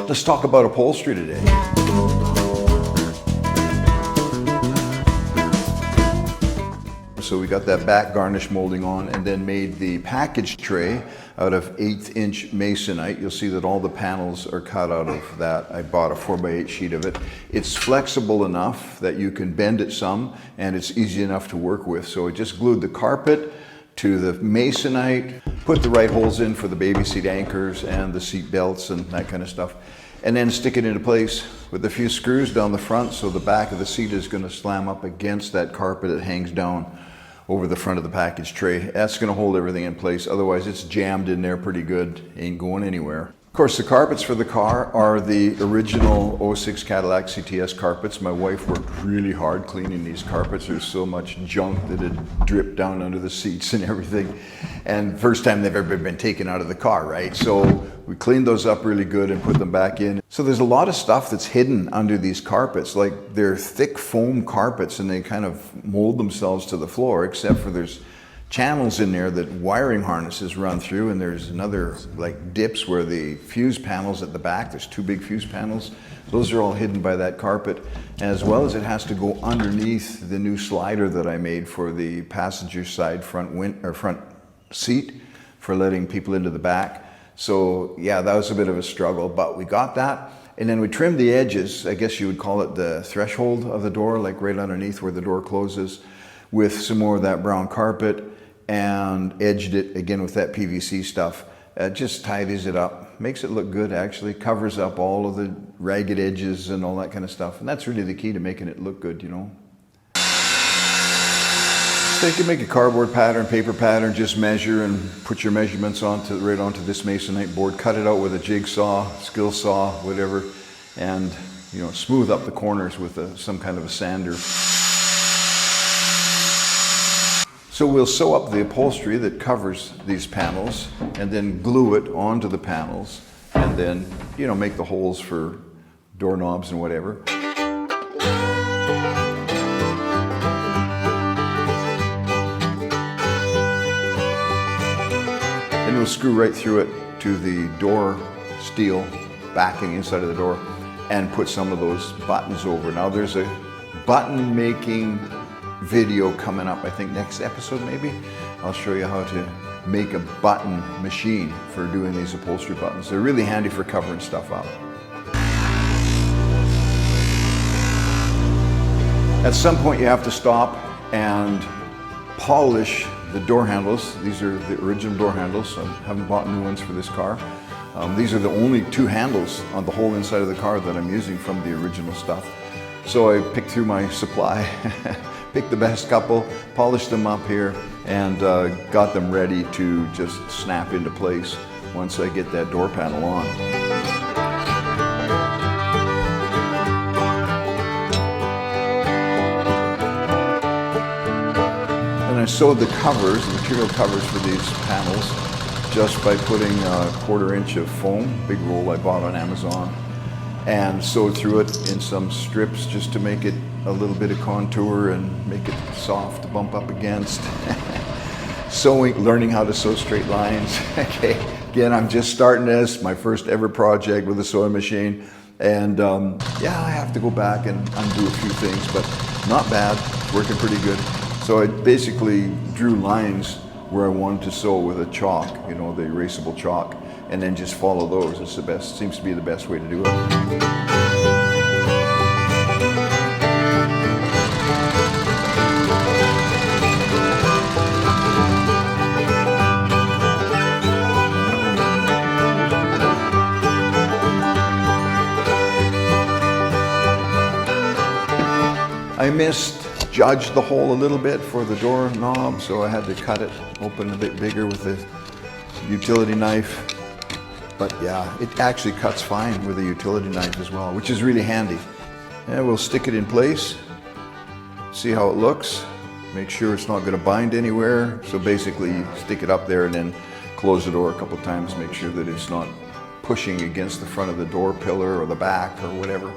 Let's talk about upholstery today. So we got that back garnish molding on and then made the package tray out of 1/8 inch masonite. You'll see that all the panels are cut out of that. I bought a 4x8 sheet of it. It's flexible enough that you can bend it some and it's easy enough to work with. So I just glued the carpet to the masonite, put the right holes in for the baby seat anchors and the seat belts and that kind of stuff, and then stick it into place with a few screws down the front so the back of the seat is going to slam up against that carpet that hangs down over the front of the package tray. That's going to hold everything in place, otherwise it's jammed in there pretty good, ain't going anywhere. Of course, the carpets for the car are the original 06 Cadillac CTS carpets. My wife worked really hard cleaning these carpets. There's so much junk that had dripped down under the seats and everything. And first time they've ever been taken out of the car, right? So we cleaned those up really good and put them back in. So there's a lot of stuff that's hidden under these carpets. Like they're thick foam carpets and they kind of mold themselves to the floor, except for there's channels in there that wiring harnesses run through, and there's another like dips where the fuse panels at the back, there's 2 big fuse panels. Those are all hidden by that carpet, as well as it has to go underneath the new slider that I made for the passenger side front seat for letting people into the back. So yeah, that was a bit of a struggle, but we got that. And then we trimmed the edges, I guess you would call it the threshold of the door, like right underneath where the door closes, with some more of that brown carpet, and edged it again with that PVC stuff. Just tidies it up, makes it look good actually, covers up all of the ragged edges and all that kind of stuff. And that's really the key to making it look good, you know. So you can make a cardboard pattern, paper pattern, just measure and put your measurements right onto this masonite board, cut it out with a jigsaw, skill saw, whatever, and you know, smooth up the corners with some kind of a sander. So we'll sew up the upholstery that covers these panels and then glue it onto the panels and then, you know, make the holes for doorknobs and whatever. Then we'll screw right through it to the door steel backing inside of the door and put some of those buttons over. Now there's a button making video coming up, I think next episode maybe. I'll show you how to make a button machine for doing these upholstery buttons. They're really handy for covering stuff up. At some point you have to stop and polish the door handles. These are the original door handles. I haven't bought new ones for this car. These are the only 2 handles on the whole inside of the car that I'm using from the original stuff. So I picked through my supply, picked the best couple, polished them up here, and got them ready to just snap into place once I get that door panel on. And I sewed the covers, the material covers for these panels, just by putting a 1/4 inch of foam, big roll I bought on Amazon, and sewed through it in some strips just to make it a little bit of contour and make it soft to bump up against. Sewing, learning how to sew straight lines. Okay, again, I'm just starting this, my first ever project with a sewing machine. And yeah, I have to go back and undo a few things, but not bad, working pretty good. So I basically drew lines where I wanted to sew with a chalk, you know, the erasable chalk, and then just follow those. It's the best, seems to be the best way to do it. I misjudged the hole a little bit for the door knob, so I had to cut it open a bit bigger with a utility knife. But yeah, it actually cuts fine with a utility knife as well, which is really handy. And we'll stick it in place, see how it looks, make sure it's not going to bind anywhere. So basically you stick it up there and then close the door a couple times, make sure that it's not pushing against the front of the door pillar or the back or whatever,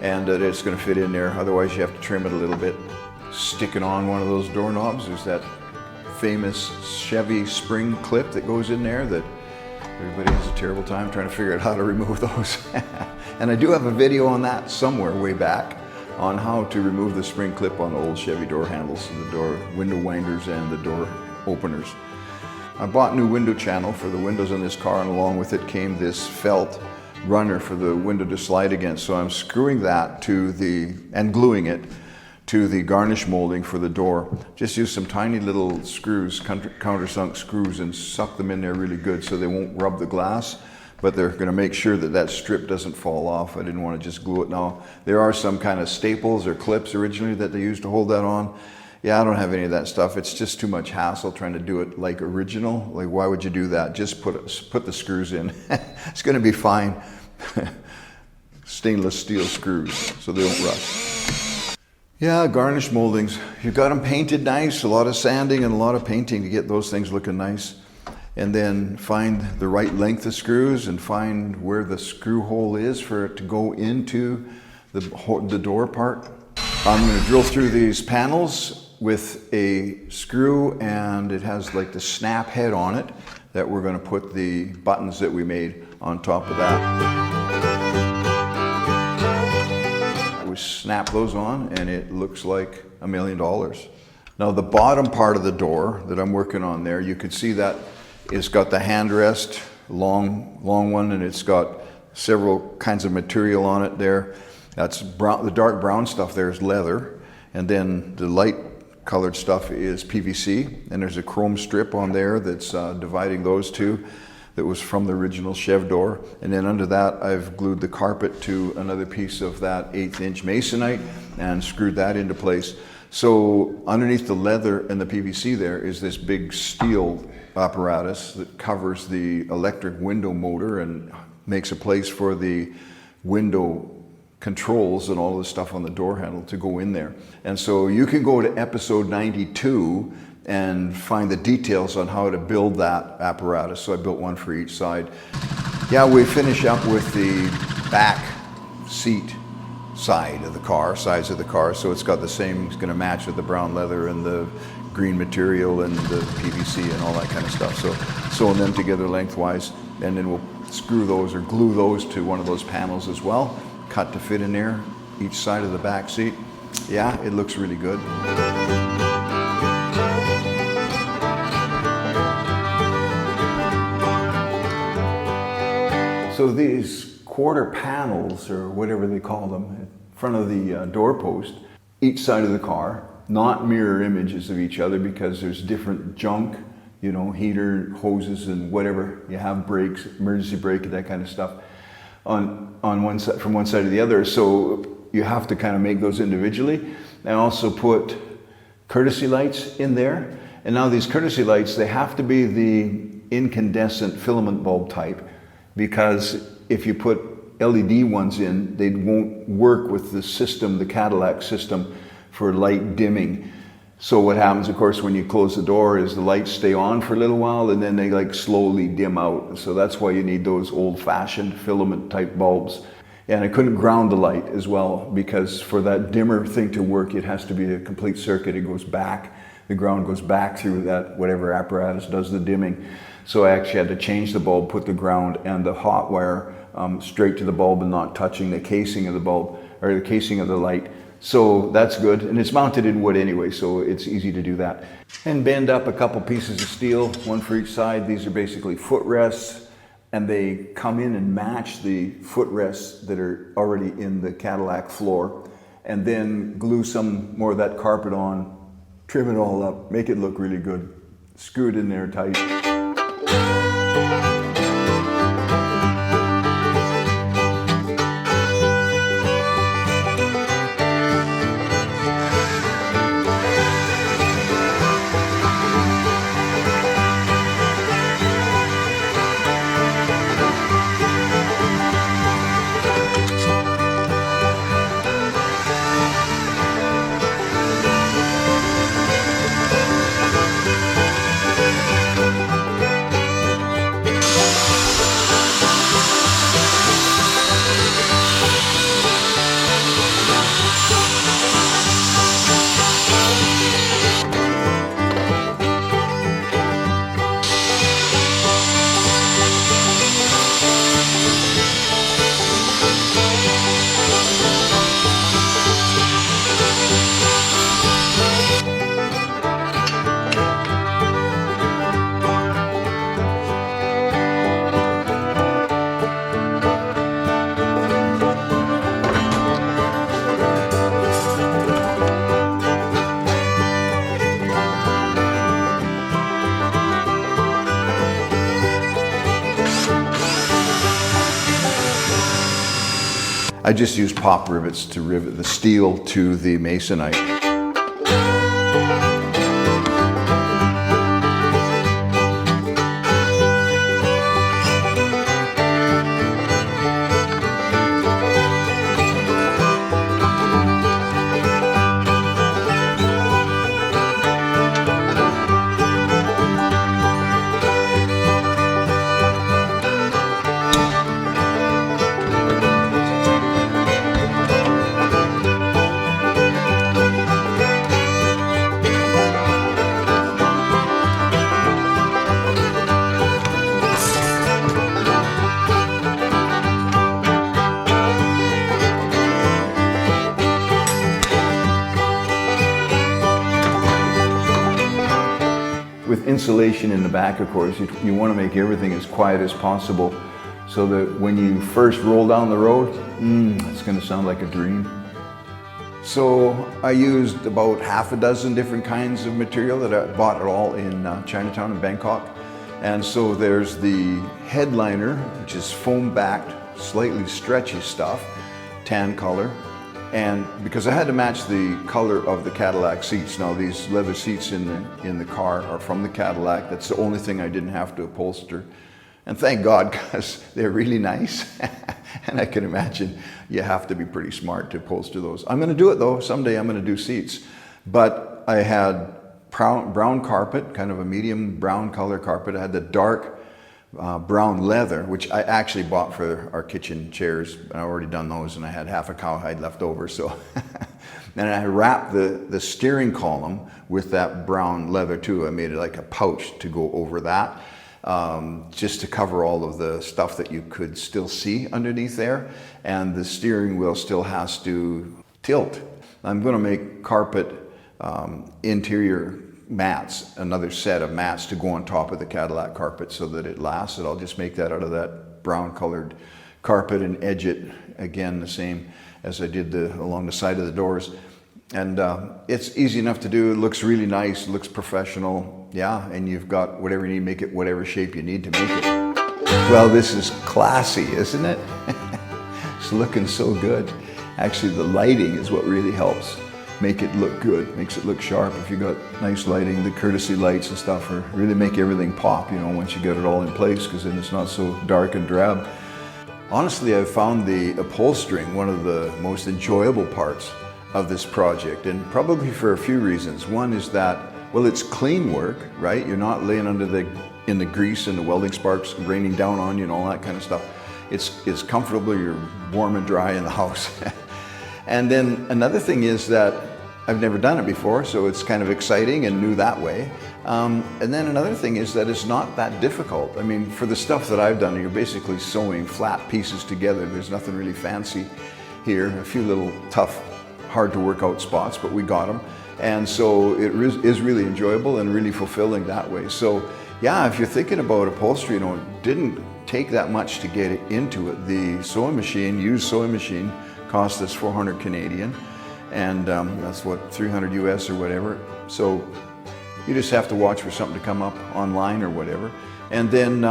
and that it's going to fit in there. Otherwise you have to trim it a little bit. Stick it on one of those doorknobs. There's that famous Chevy spring clip that goes in there that Everybody has a terrible time trying to figure out how to remove those. And I do have a video on that somewhere way back on how to remove the spring clip on old Chevy door handles, the door window winders and the door openers. I bought new window channel for the windows on this car, and along with it came this felt runner for the window to slide against. So I'm screwing that and gluing it to the garnish molding for the door. Just use some tiny little screws, countersunk screws, and suck them in there really good so they won't rub the glass, but they're gonna make sure that that strip doesn't fall off. I didn't want to just glue it. Now, there are some kind of staples or clips originally that they used to hold that on. Yeah, I don't have any of that stuff. It's just too much hassle trying to do it like original. Like, why would you do that? Just put the screws in. It's gonna be fine. Stainless steel screws, so they don't rust. Yeah, garnish moldings. You got them painted nice, a lot of sanding and a lot of painting to get those things looking nice. And then find the right length of screws and find where the screw hole is for it to go into the door part. I'm going to drill through these panels with a screw, and it has like the snap head on it that we're going to put the buttons that we made on top of that. We snap those on and it looks like $1 million. Now the bottom part of the door that I'm working on there, you can see that it's got the handrest, long one, and it's got several kinds of material on it there. That's brown, the dark brown stuff there is leather, and then the light colored stuff is PVC, and there's a chrome strip on there that's dividing those two that was from the original Chev door. And then under that I've glued the carpet to another piece of that 1/8 inch masonite and screwed that into place. So underneath the leather and the PVC there is this big steel apparatus that covers the electric window motor and makes a place for the window controls and all the stuff on the door handle to go in there. And so you can go to episode 92 and find the details on how to build that apparatus. So I built one for each side. Yeah, we finish up with the back seat sides of the car. So it's got the same, it's gonna match with the brown leather and the green material and the PVC and all that kind of stuff. So sewing them together lengthwise, and then we'll screw those or glue those to one of those panels as well, cut to fit in there, each side of the back seat. Yeah, it looks really good. So these quarter panels, or whatever they call them, in front of the doorpost, each side of the car, not mirror images of each other because there's different junk, you know, heater, hoses, and whatever. You have brakes, emergency brake, that kind of stuff on one side, from one side to the other. So you have to kind of make those individually. I also put courtesy lights in there. And now these courtesy lights, they have to be the incandescent filament bulb type, because if you put LED ones in, they won't work with the system, the Cadillac system, for light dimming. So what happens, of course, when you close the door is the lights stay on for a little while and then they like slowly dim out. So that's why you need those old-fashioned filament type bulbs. And I couldn't ground the light as well, because for that dimmer thing to work, it has to be a complete circuit. It goes back, the ground goes back through that, whatever apparatus does the dimming. So I actually had to change the bulb, put the ground and the hot wire straight to the bulb and not touching the casing of the bulb, or the casing of the light. So that's good, and it's mounted in wood anyway, so it's easy to do that. And bend up a couple pieces of steel, one for each side. These are basically footrests, and they come in and match the footrests that are already in the Cadillac floor, and then glue some more of that carpet on, trim it all up, make it look really good, screw it in there tight. I just use pop rivets to rivet the steel to the masonite. With insulation in the back, of course, you want to make everything as quiet as possible so that when you first roll down the road, it's going to sound like a dream. So I used about half a dozen different kinds of material that I bought it all in Chinatown in Bangkok. And so there's the headliner, which is foam-backed, slightly stretchy stuff, tan color. And because I had to match the color of the Cadillac seats. Now these leather seats in the car are from the Cadillac. That's the only thing I didn't have to upholster. And thank God, because they're really nice. And I can imagine you have to be pretty smart to upholster those. I'm gonna do it though. Someday I'm gonna do seats. But I had brown carpet, kind of a medium brown color carpet. I had the dark brown leather, which I actually bought for our kitchen chairs. I already done those, and I had half a cowhide left over. So, and I wrapped the steering column with that brown leather too. I made it like a pouch to go over that, just to cover all of the stuff that you could still see underneath there. And the steering wheel still has to tilt. I'm going to make carpet interior mats, another set of mats to go on top of the Cadillac carpet so that it lasts. And I'll just make that out of that brown colored carpet and edge it again the same as I did along the side of the doors. And it's easy enough to do. It looks really nice, looks professional. Yeah, and you've got whatever you need, make it whatever shape you need to make it. Well, this is classy, isn't it? It's looking so good. Actually, the lighting is what really helps make it look good, makes it look sharp. If you got nice lighting, the courtesy lights and stuff really make everything pop, you know, once you get it all in place, because then it's not so dark and drab. Honestly, I've found the upholstering one of the most enjoyable parts of this project, and probably for a few reasons. One is that, well, it's clean work, right? You're not laying in the grease and the welding sparks raining down on you and all that kind of stuff. It's comfortable, you're warm and dry in the house. And then another thing is that I've never done it before, so it's kind of exciting and new that way. And then another thing is that it's not that difficult. I mean, for the stuff that I've done, you're basically sewing flat pieces together. There's nothing really fancy here. A few little tough, hard to work out spots, but we got them. And so it is really enjoyable and really fulfilling that way. So yeah, if you're thinking about upholstery, you know, it didn't take that much to get into it. The sewing machine, used sewing machine, cost us 400 Canadian, and that's what, 300 US or whatever. So you just have to watch for something to come up online or whatever. And then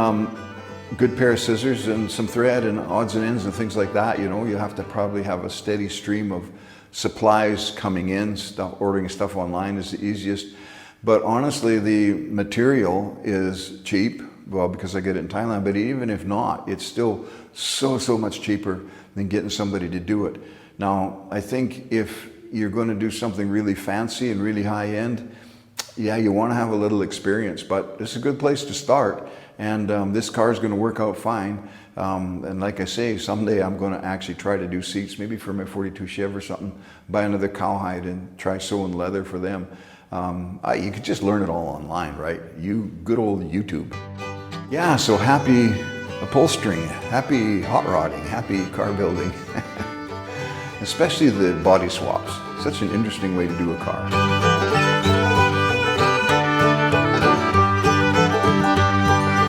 good pair of scissors and some thread and odds and ends and things like that. You know, you have to probably have a steady stream of supplies coming in. Ordering stuff online is the easiest. But honestly, the material is cheap. Well, because I get it in Thailand, but even if not, it's still so much cheaper than getting somebody to do it. Now, I think if you're going to do something really fancy and really high end, yeah, you want to have a little experience, but it's a good place to start. And this car is going to work out fine. And like I say, someday I'm going to actually try to do seats, maybe for my 42 Chev or something, buy another cowhide and try sewing leather for them. You could just learn it all online, right? Good old YouTube. Yeah, so happy upholstering, happy hot rodding, happy car building. Especially the body swaps. Such an interesting way to do a car.